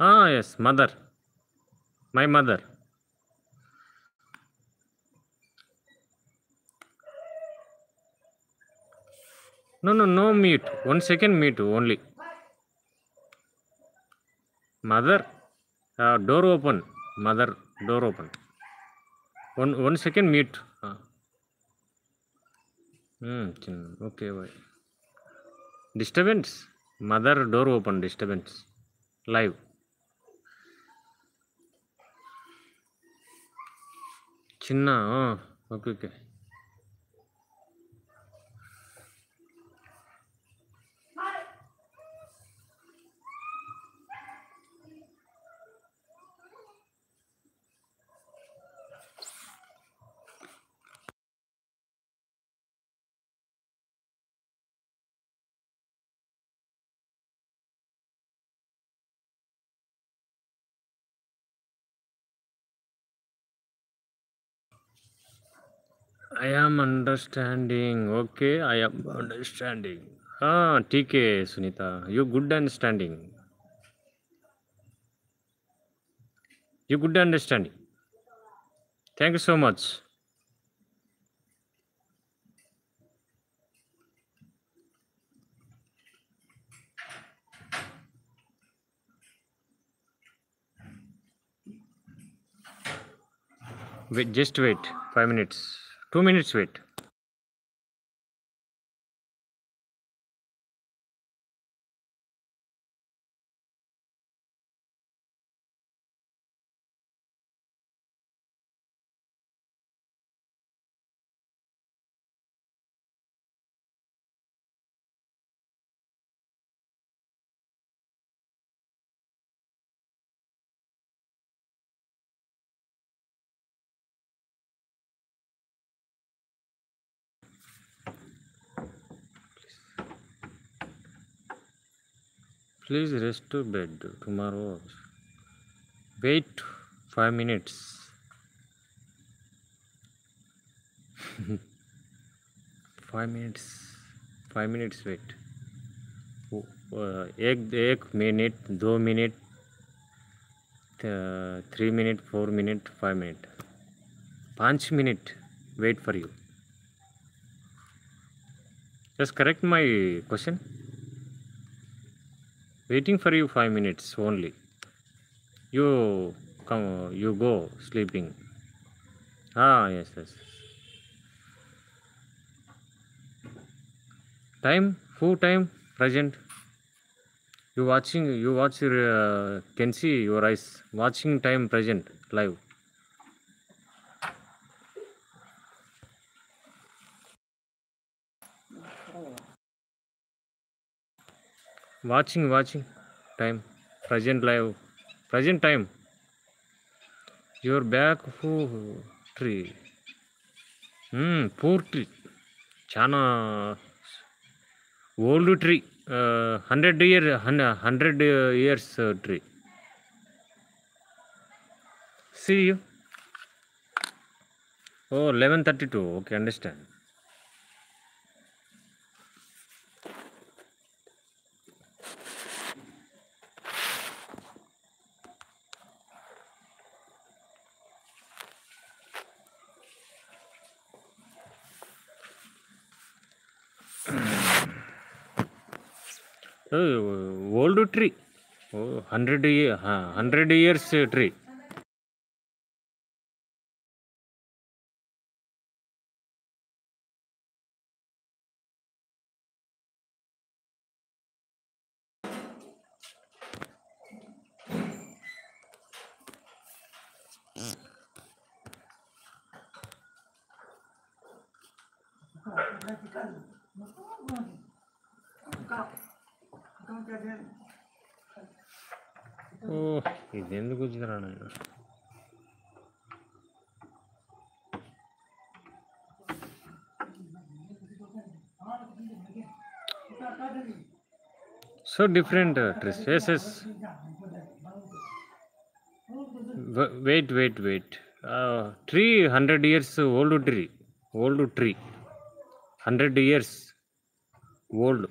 Yes, mother. My mother. No mute. 1 second mute only. Mother. Door open. Mother, door open. 1 second mute. Okay, why? Disturbance. Mother, door open. Disturbance. Live. Chinna. Okay. I am understanding. Okay, I am understanding. TK, Sunita. You good understanding. You good understanding. Thank you so much. Wait, just wait. 5 minutes. 2 minutes wait. Please rest to bed tomorrow. Wait 5 minutes. 5 minutes. 5 minutes wait. 1 minute, 2 minute, 3 minute, 4 minute, 5 minute. 5 minute wait for you. Just correct my question. Waiting for you 5 minutes only. You come. You go sleeping. Yes. Time. Who time? Present. You watching. You watch your. Can see your eyes. Watching time present live. Watching time present live. Present time. Your back. Who tree? Poor tree. Chana old tree. 100 years tree. See you. Oh, 11:32. Okay, understand. Old tree. 100 years tree. Oh, ఇదెందుకు వచ్చిందిరా నాయన. So different trees. Yes. Wait. Tree 100 years old tree. 100 years old.